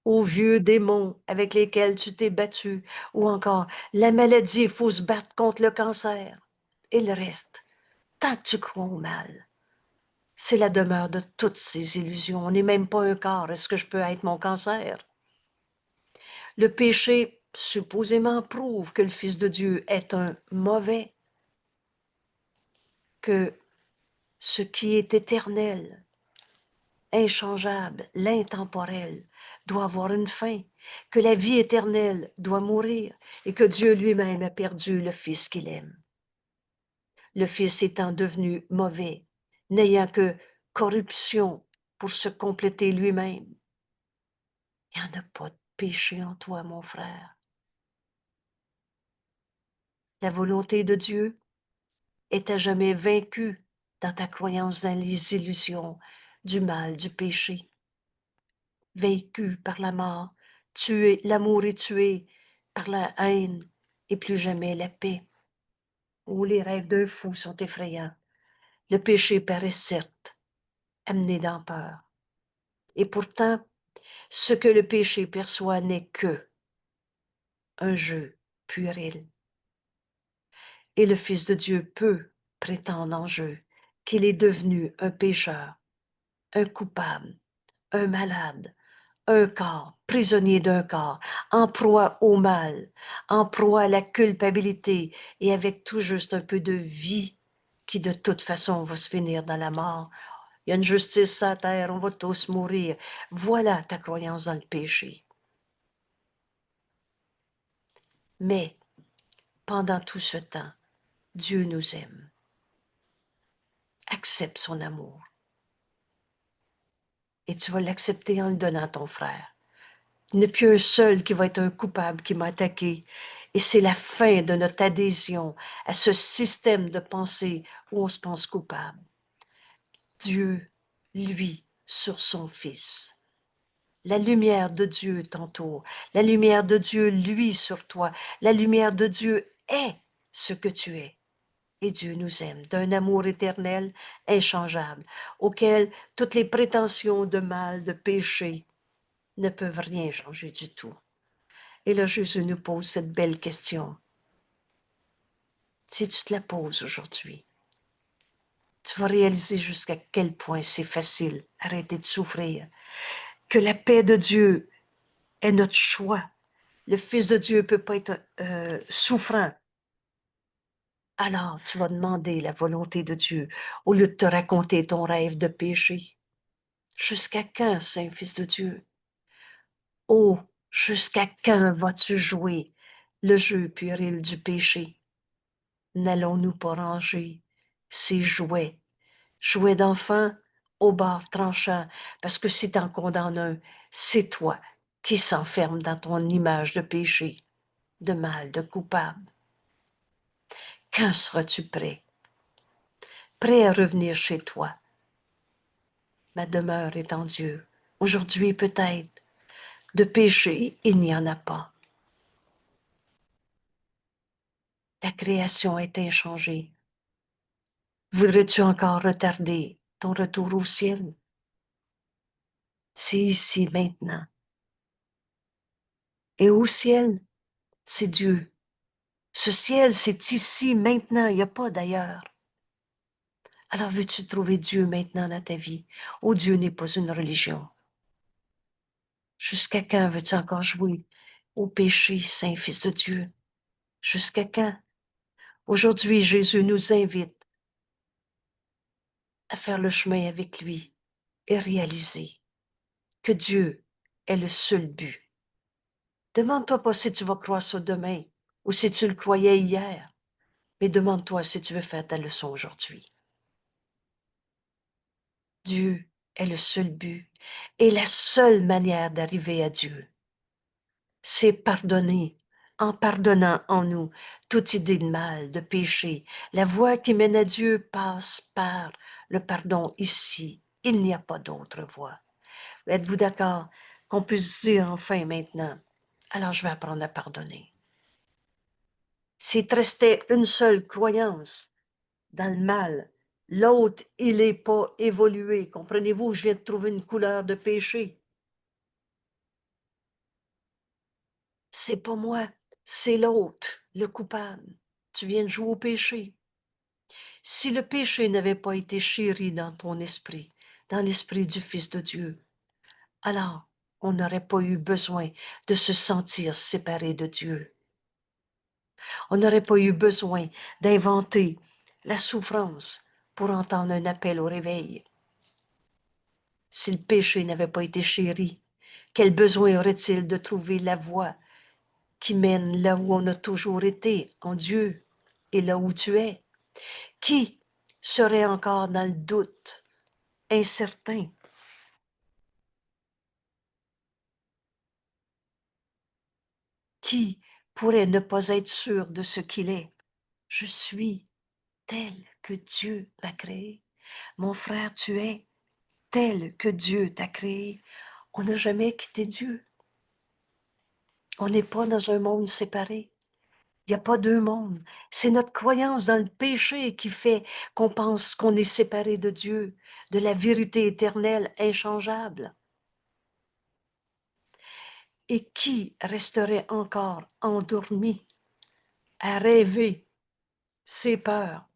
aux vieux démons avec lesquels tu t'es battu, ou encore la maladie, il faut se battre contre le cancer, et le reste, tant que tu crois au mal, c'est la demeure de toutes ces illusions. On n'est même pas un corps. Est-ce que je peux être mon cancer? Le péché supposément prouve que le Fils de Dieu est un mauvais, que ce qui est éternel, inchangeable, l'intemporel, doit avoir une fin, que la vie éternelle doit mourir et que Dieu lui-même a perdu le Fils qu'il aime. Le Fils étant devenu mauvais, n'ayant que corruption pour se compléter lui-même. Il n'y en a pas de péché en toi, mon frère. La volonté de Dieu est à jamais vaincue dans ta croyance dans les illusions du mal, du péché. Vaincu par la mort, tué, l'amour est tué par la haine et plus jamais la paix. Où les rêves d'un fou sont effrayants. Le péché paraît certes amené dans peur. Et pourtant, ce que le péché perçoit n'est que un jeu puéril. Et le Fils de Dieu peut prétendre en jeu qu'il est devenu un pécheur, un coupable, un malade, un corps, prisonnier d'un corps, en proie au mal, en proie à la culpabilité et avec tout juste un peu de vie qui de toute façon va se finir dans la mort. Il y a une justice à terre, on va tous mourir. Voilà ta croyance dans le péché. Mais pendant tout ce temps, Dieu nous aime. Accepte son amour. Et tu vas l'accepter en le donnant à ton frère. Il n'y a plus un seul qui va être un coupable qui m'a attaqué. Et c'est la fin de notre adhésion à ce système de pensée où on se pense coupable. Dieu, lui, sur son Fils, La lumière de Dieu t'entoure. La lumière de Dieu luit sur toi. La lumière de Dieu est ce que tu es. Et Dieu nous aime d'un amour éternel, inchangeable, auquel toutes les prétentions de mal, de péché, ne peuvent rien changer du tout. Et là, Jésus nous pose cette belle question. Si tu te la poses aujourd'hui, tu vas réaliser jusqu'à quel point c'est facile arrêter de souffrir, que la paix de Dieu est notre choix. Le Fils de Dieu ne peut pas être souffrant. Alors, tu vas demander la volonté de Dieu au lieu de te raconter ton rêve de péché. Jusqu'à quand, Saint-Fils de Dieu? Oh, jusqu'à quand vas-tu jouer le jeu puéril du péché? N'allons-nous pas ranger ces jouets, jouets d'enfants au bord tranchant, parce que si t'en condamnes un, c'est toi qui s'enferme dans ton image de péché, de mal, de coupable. Quand seras-tu prêt? Prêt à revenir chez toi? Ma demeure est en Dieu. Aujourd'hui, peut-être, de péché, il n'y en a pas. Ta création est inchangée. Voudrais-tu encore retarder ton retour au ciel? C'est ici maintenant. Et au ciel, c'est Dieu. Ce ciel, c'est ici maintenant, il n'y a pas d'ailleurs. Alors veux-tu trouver Dieu maintenant dans ta vie? Oh, Dieu n'est pas une religion. Jusqu'à quand veux-tu encore jouer au péché, Saint-Fils de Dieu? Jusqu'à quand? Aujourd'hui, Jésus nous invite à faire le chemin avec lui et réaliser que Dieu est le seul but. Demande-toi pas si tu vas croire ça demain ou si tu le croyais hier, mais demande-toi si tu veux faire ta leçon aujourd'hui. Dieu est le seul but et la seule manière d'arriver à Dieu, c'est pardonner. En pardonnant en nous toute idée de mal, de péché, la voie qui mène à Dieu passe par le pardon ici. Il n'y a pas d'autre voie. Êtes-vous d'accord qu'on puisse dire enfin maintenant, alors je vais apprendre à pardonner. S'il te restait une seule croyance dans le mal, l'autre, il n'est pas évolué. Comprenez-vous, je viens de trouver une couleur de péché. C'est pas moi, c'est l'autre, le coupable. Tu viens de jouer au péché. Si le péché n'avait pas été chéri dans ton esprit, dans l'esprit du Fils de Dieu, alors on n'aurait pas eu besoin de se sentir séparé de Dieu. On n'aurait pas eu besoin d'inventer la souffrance pour entendre un appel au réveil. Si le péché n'avait pas été chéri, quel besoin aurait-il de trouver la voie qui mène là où on a toujours été, en Dieu, et là où tu es? Qui serait encore dans le doute, incertain? Qui pourrait ne pas être sûr de ce qu'il est? Je suis tel que Dieu m'a créé. Mon frère, tu es tel que Dieu t'a créé. On n'a jamais quitté Dieu. On n'est pas dans un monde séparé. Il n'y a pas deux mondes. C'est notre croyance dans le péché qui fait qu'on pense qu'on est séparé de Dieu, de la vérité éternelle inchangeable. Et qui resterait encore endormi à rêver ses peurs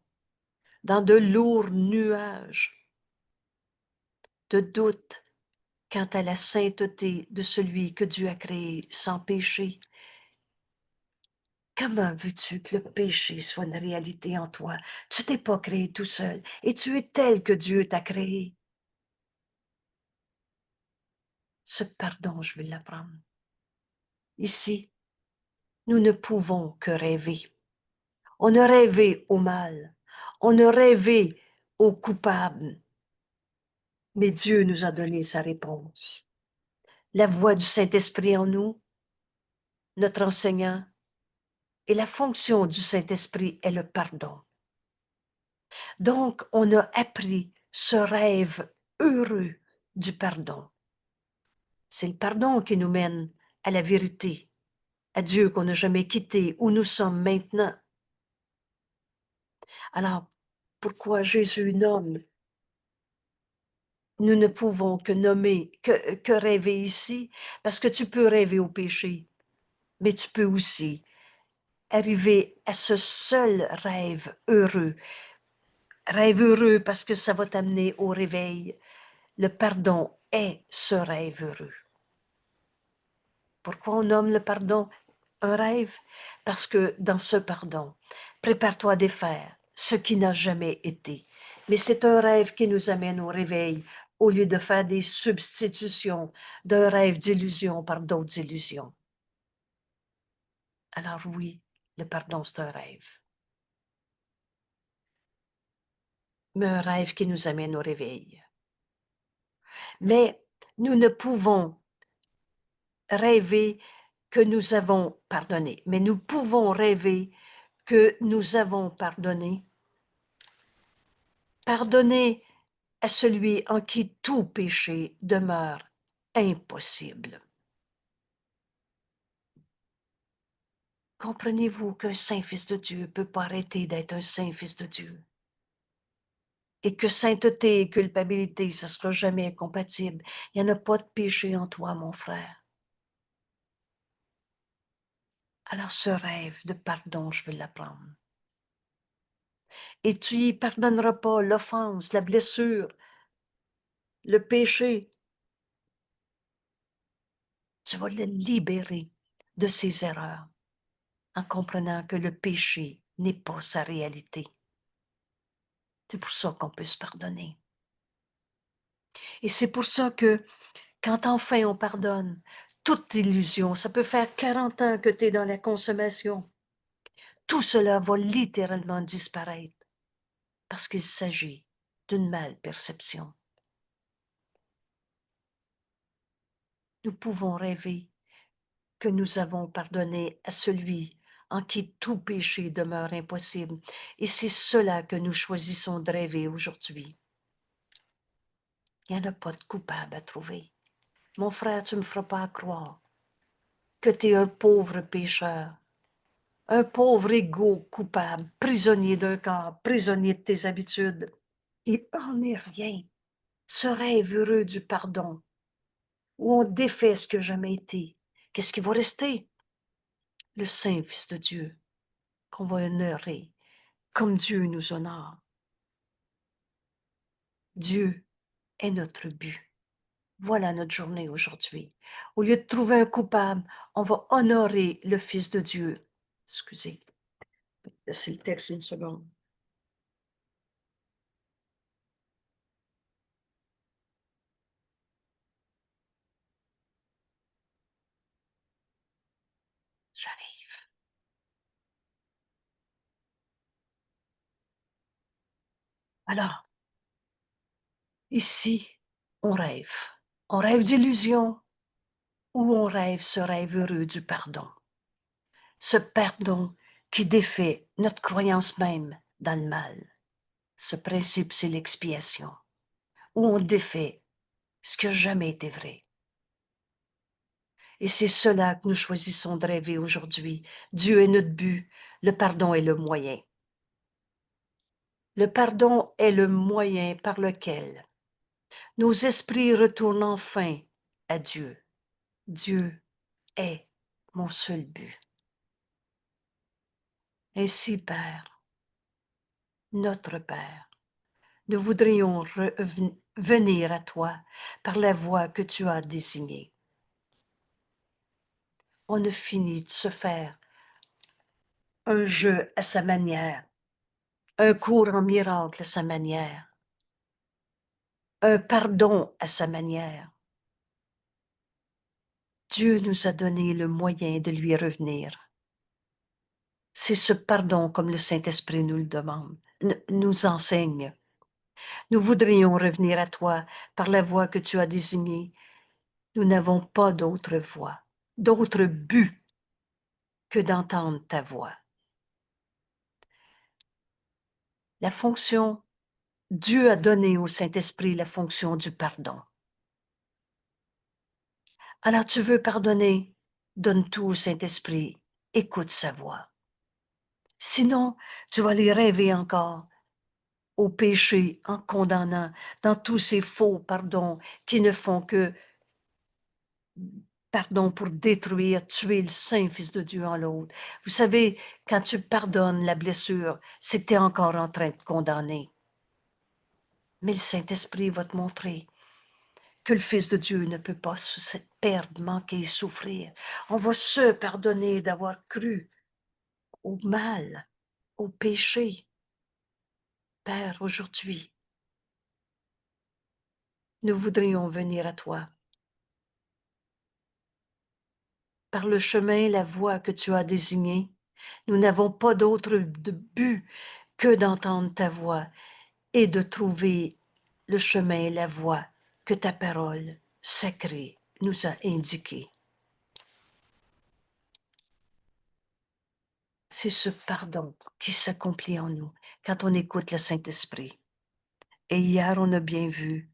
dans de lourds nuages de doute quant à la sainteté de celui que Dieu a créé sans péché? Comment veux-tu que le péché soit une réalité en toi? Tu t'es pas créé tout seul et tu es tel que Dieu t'a créé. Ce pardon, je vais l'apprendre. Ici, nous ne pouvons que rêver. On a rêvé au mal. On a rêvé au coupable. Mais Dieu nous a donné sa réponse. La voix du Saint-Esprit en nous, notre enseignant, et la fonction du Saint-Esprit est le pardon. Donc, on a appris ce rêve heureux du pardon. C'est le pardon qui nous mène à la vérité, à Dieu qu'on n'a jamais quitté, où nous sommes maintenant. Alors, pourquoi Jésus nomme? Nous ne pouvons que nommer, que rêver ici, parce que tu peux rêver au péché, mais tu peux aussi arriver à ce seul rêve heureux. Rêve heureux parce que ça va t'amener au réveil. Le pardon est ce rêve heureux. Pourquoi on nomme le pardon un rêve? Parce que dans ce pardon, prépare-toi à défaire ce qui n'a jamais été. Mais c'est un rêve qui nous amène au réveil au lieu de faire des substitutions d'un rêve d'illusion par d'autres illusions. Alors oui, le pardon, c'est un rêve. Mais un rêve qui nous amène au réveil. Mais nous ne pouvons rêver que nous avons pardonné, mais nous pouvons rêver que nous avons pardonné. Pardonner à celui en qui tout péché demeure impossible. Comprenez-vous qu'un saint fils de Dieu ne peut pas arrêter d'être un saint fils de Dieu? Et que sainteté et culpabilité, ça ne sera jamais incompatible. Il n'y en a pas de péché en toi, mon frère. Alors ce rêve de pardon, je veux l'apprendre. Et tu y pardonneras pas l'offense, la blessure, le péché. Tu vas le libérer de ses erreurs en comprenant que le péché n'est pas sa réalité. C'est pour ça qu'on peut se pardonner. Et c'est pour ça que quand enfin on pardonne, toute illusion, ça peut faire 40 ans que tu es dans la consommation, tout cela va littéralement disparaître parce qu'il s'agit d'une mal-perception. Nous pouvons rêver que nous avons pardonné à celui en qui tout péché demeure impossible. Et c'est cela que nous choisissons de rêver aujourd'hui. Il n'y en a pas de coupable à trouver. Mon frère, tu ne me feras pas croire que tu es un pauvre pécheur, un pauvre égo coupable, prisonnier d'un corps, prisonnier de tes habitudes. Il n'en est rien. Ce rêve heureux du pardon, où on défait ce qui n'a jamais été. Qu'est-ce qui va rester? Le Saint Fils de Dieu, qu'on va honorer comme Dieu nous honore. Dieu est notre but. Voilà notre journée aujourd'hui. Au lieu de trouver un coupable, on va honorer le Fils de Dieu. Excusez, c'est le texte une seconde. J'arrive. Alors, ici, on rêve. On rêve d'illusion ou on rêve ce rêve heureux du pardon. Ce pardon qui défait notre croyance même dans le mal. Ce principe, c'est l'expiation, où on défait ce qui n'a jamais été vrai. Et c'est cela que nous choisissons de rêver aujourd'hui. Dieu est notre but, le pardon est le moyen. Le pardon est le moyen par lequel nos esprits retournent enfin à Dieu. Dieu est mon seul but. Ainsi, Père, notre Père, nous voudrions venir à toi par la voie que tu as désignée. On ne finit de se faire un jeu à sa manière, un cours en miracle à sa manière, un pardon à sa manière. Dieu nous a donné le moyen de lui revenir. C'est ce pardon comme le Saint-Esprit nous le demande, nous enseigne. Nous voudrions revenir à toi par la voie que tu as désignée. Nous n'avons pas d'autre voie, d'autre but que d'entendre ta voix. La fonction, Dieu a donné au Saint-Esprit la fonction du pardon. Alors tu veux pardonner, donne tout au Saint-Esprit, écoute sa voix. Sinon, tu vas les rêver encore au péché en condamnant dans tous ces faux pardons qui ne font que pardon pour détruire, tuer le Saint Fils de Dieu en l'autre. Vous savez, quand tu pardonnes la blessure, c'est que tu es encore en train de condamner. Mais le Saint-Esprit va te montrer que le Fils de Dieu ne peut pas se perdre, manquer, souffrir. On va se pardonner d'avoir cru au mal, au péché. Père, aujourd'hui, nous voudrions venir à toi. Par le chemin, la voie que tu as désignée, nous n'avons pas d'autre but que d'entendre ta voix et de trouver le chemin et la voie que ta parole sacrée nous a indiquée. C'est ce pardon qui s'accomplit en nous quand on écoute le Saint-Esprit. Et hier, on a bien vu,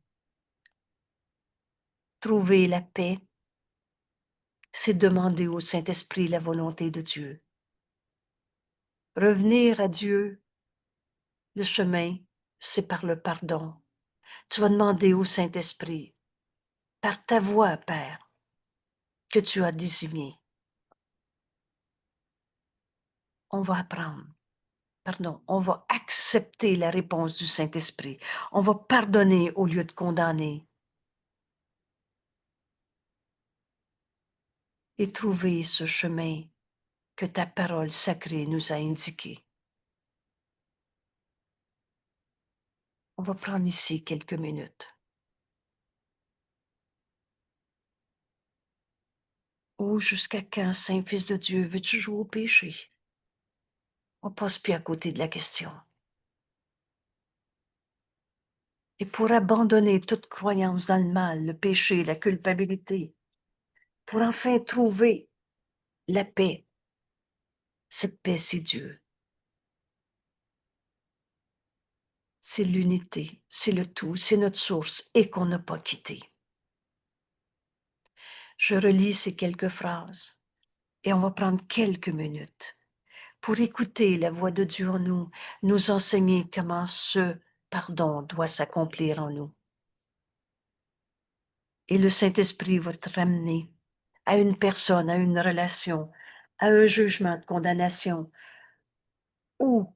trouver la paix, c'est demander au Saint-Esprit la volonté de Dieu. Revenir à Dieu, le chemin, c'est par le pardon. Tu vas demander au Saint-Esprit, par ta voix, Père, que tu as désignée. On va apprendre, pardon, on va accepter la réponse du Saint-Esprit. On va pardonner au lieu de condamner. Et trouver ce chemin que ta parole sacrée nous a indiqué. On va prendre ici quelques minutes. Oh, jusqu'à quand, Saint-Fils de Dieu, veux-tu jouer au péché? On passe plus à côté de la question. Et pour abandonner toute croyance dans le mal, le péché, la culpabilité, pour enfin trouver la paix, cette paix, c'est Dieu. C'est l'unité, c'est le tout, c'est notre source et qu'on n'a pas quitté. Je relis ces quelques phrases et on va prendre quelques minutes pour écouter la voix de Dieu en nous, nous enseigner comment ce pardon doit s'accomplir en nous. Et le Saint-Esprit va te ramener à une personne, à une relation, à un jugement de condamnation où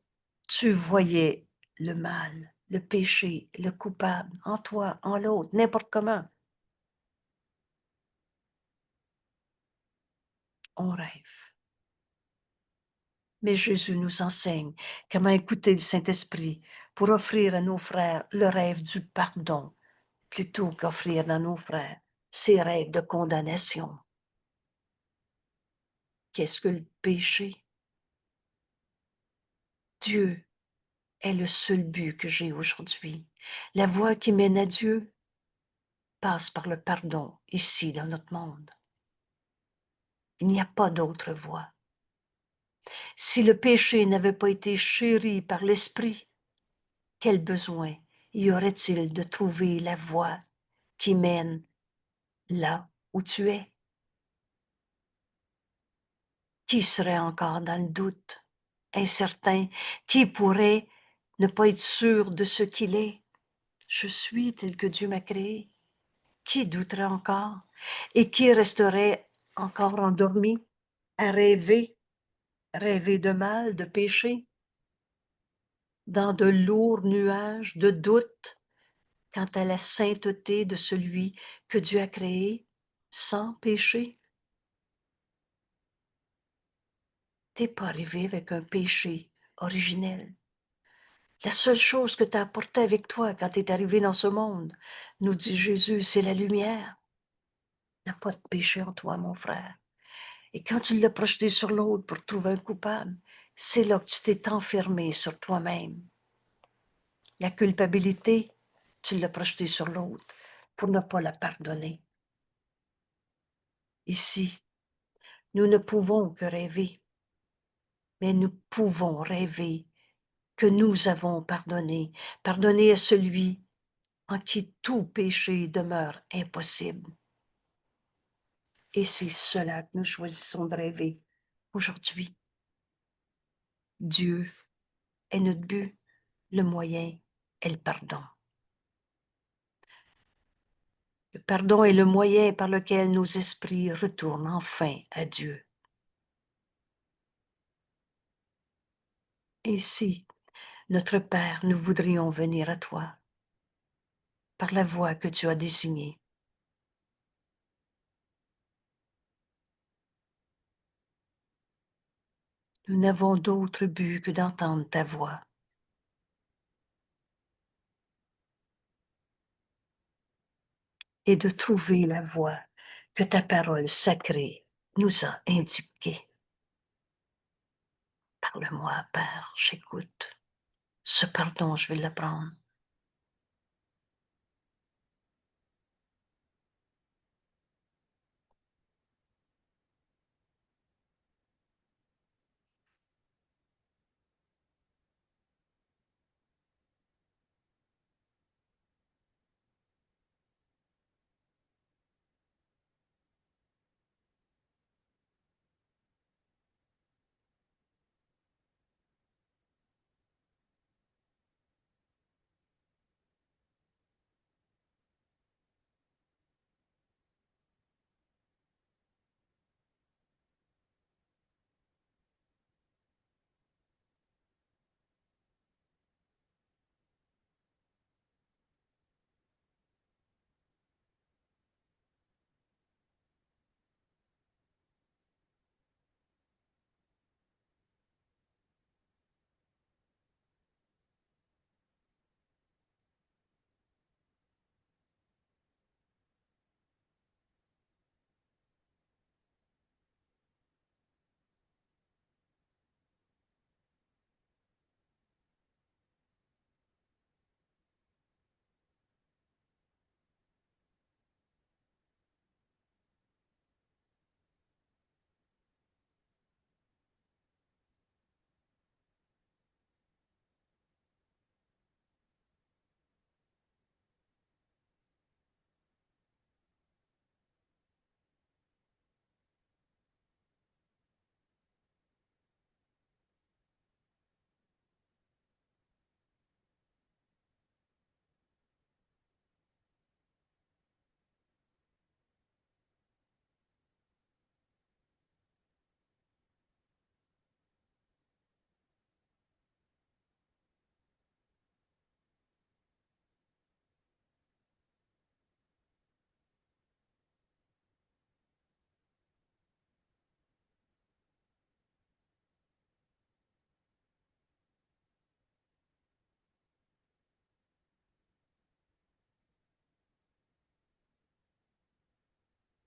tu voyais le mal, le péché, le coupable en toi, en l'autre, n'importe comment. On rêve. Mais Jésus nous enseigne comment écouter le Saint-Esprit pour offrir à nos frères le rêve du pardon plutôt qu'offrir à nos frères ces rêves de condamnation. Qu'est-ce que le péché? Dieu est le seul but que j'ai aujourd'hui. La voie qui mène à Dieu passe par le pardon ici dans notre monde. Il n'y a pas d'autre voie. Si le péché n'avait pas été chéri par l'Esprit, quel besoin y aurait-il de trouver la voie qui mène là où tu es? Qui serait encore dans le doute, incertain? Qui pourrait ne pas être sûr de ce qu'il est? Je suis tel que Dieu m'a créé. Qui douterait encore? Et qui resterait encore endormi, à rêver, rêver de mal, de péché, dans de lourds nuages de doute quant à la sainteté de celui que Dieu a créé sans péché? T'es pas arrivé avec un péché originel. La seule chose que tu as apportée avec toi quand tu es arrivé dans ce monde, nous dit Jésus, c'est la lumière. Il n'y a pas de péché en toi, mon frère. Et quand tu l'as projeté sur l'autre pour trouver un coupable, c'est là que tu t'es enfermé sur toi-même. La culpabilité, tu l'as projetée sur l'autre pour ne pas la pardonner. Ici, nous ne pouvons que rêver, mais nous pouvons rêver que nous avons pardonné, pardonné à celui en qui tout péché demeure impossible. Et c'est cela que nous choisissons de rêver aujourd'hui. Dieu est notre but, le moyen est le pardon. Le pardon est le moyen par lequel nos esprits retournent enfin à Dieu. Et si, notre Père, nous voudrions venir à toi par la voie que tu as désignée, nous n'avons d'autre but que d'entendre ta voix. Et de trouver la voie que ta parole sacrée nous a indiquée. Parle-moi, Père, j'écoute. Ce pardon, je vais l'apprendre.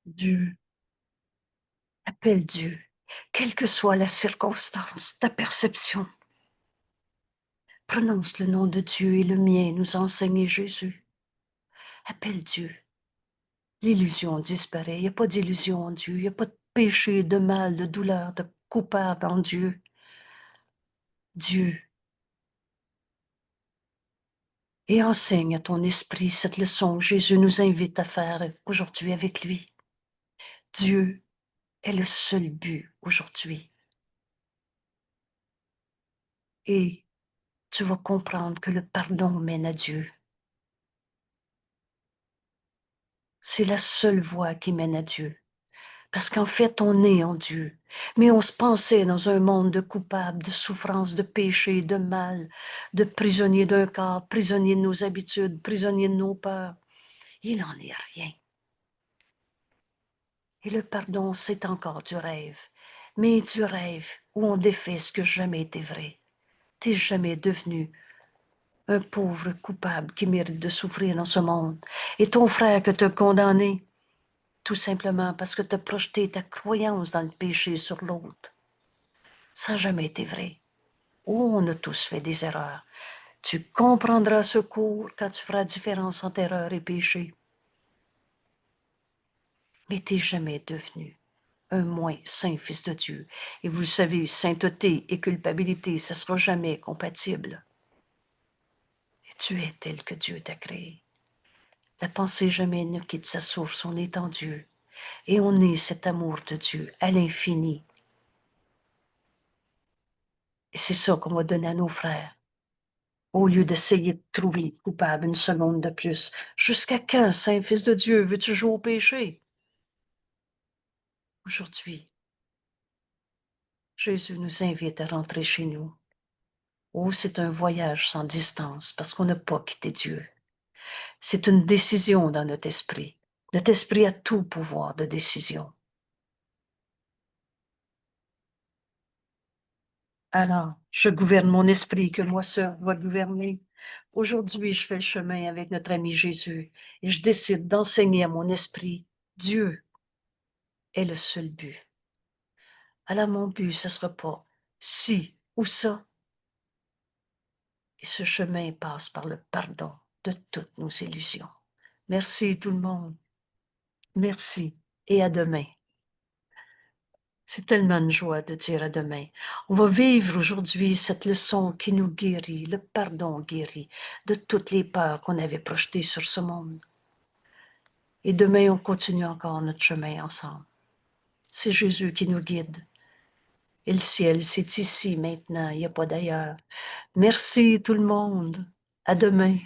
Dieu, appelle Dieu, quelle que soit la circonstance, ta perception. Prononce le nom de Dieu et le mien, nous a enseigné Jésus. Appelle Dieu. L'illusion disparaît. Il n'y a pas d'illusion en Dieu. Il n'y a pas de péché, de mal, de douleur, de coupable en Dieu. Dieu. Et enseigne à ton esprit cette leçon que Jésus nous invite à faire aujourd'hui avec lui. Dieu est le seul but aujourd'hui. Et tu vas comprendre que le pardon mène à Dieu. C'est la seule voie qui mène à Dieu. Parce qu'en fait, on est en Dieu. Mais on se pensait dans un monde de coupables, de souffrances, de péchés, de mal, de prisonniers d'un corps, prisonniers de nos habitudes, prisonniers de nos peurs. Il n'en est rien. Et le pardon, c'est encore du rêve. Mais du rêve où on défait ce que jamais été vrai. T'es jamais devenu un pauvre coupable qui mérite de souffrir dans ce monde. Et ton frère que t'as condamné, tout simplement parce que t'as projeté ta croyance dans le péché sur l'autre. Ça n'a jamais été vrai. Oh, on a tous fait des erreurs. Tu comprendras ce cours quand tu feras différence entre erreur et péché. Mais tu n'es jamais devenu un moins saint fils de Dieu. Et vous le savez, sainteté et culpabilité, ça ne sera jamais compatible. Et tu es tel que Dieu t'a créé. La pensée jamais ne quitte sa source, on est en Dieu. Et on est cet amour de Dieu à l'infini. Et c'est ça qu'on va donner à nos frères. Au lieu d'essayer de trouver coupable une seconde de plus. Jusqu'à quand, Saint-Fils de Dieu, veux-tu jouer au péché? Aujourd'hui, Jésus nous invite à rentrer chez nous. Oh, c'est un voyage sans distance parce qu'on n'a pas quitté Dieu. C'est une décision dans notre esprit. Notre esprit a tout pouvoir de décision. Alors, je gouverne mon esprit que moi seul va gouverner. Aujourd'hui, je fais le chemin avec notre ami Jésus et je décide d'enseigner à mon esprit, Dieu est le seul but. Alors, mon but, ce ne sera pas ci ou ça. Et ce chemin passe par le pardon de toutes nos illusions. Merci tout le monde. Merci et à demain. C'est tellement une joie de dire à demain. On va vivre aujourd'hui cette leçon qui nous guérit, le pardon guérit de toutes les peurs qu'on avait projetées sur ce monde. Et demain, on continue encore notre chemin ensemble. C'est Jésus qui nous guide. Et le ciel, c'est ici maintenant, il n'y a pas d'ailleurs. Merci tout le monde. À demain.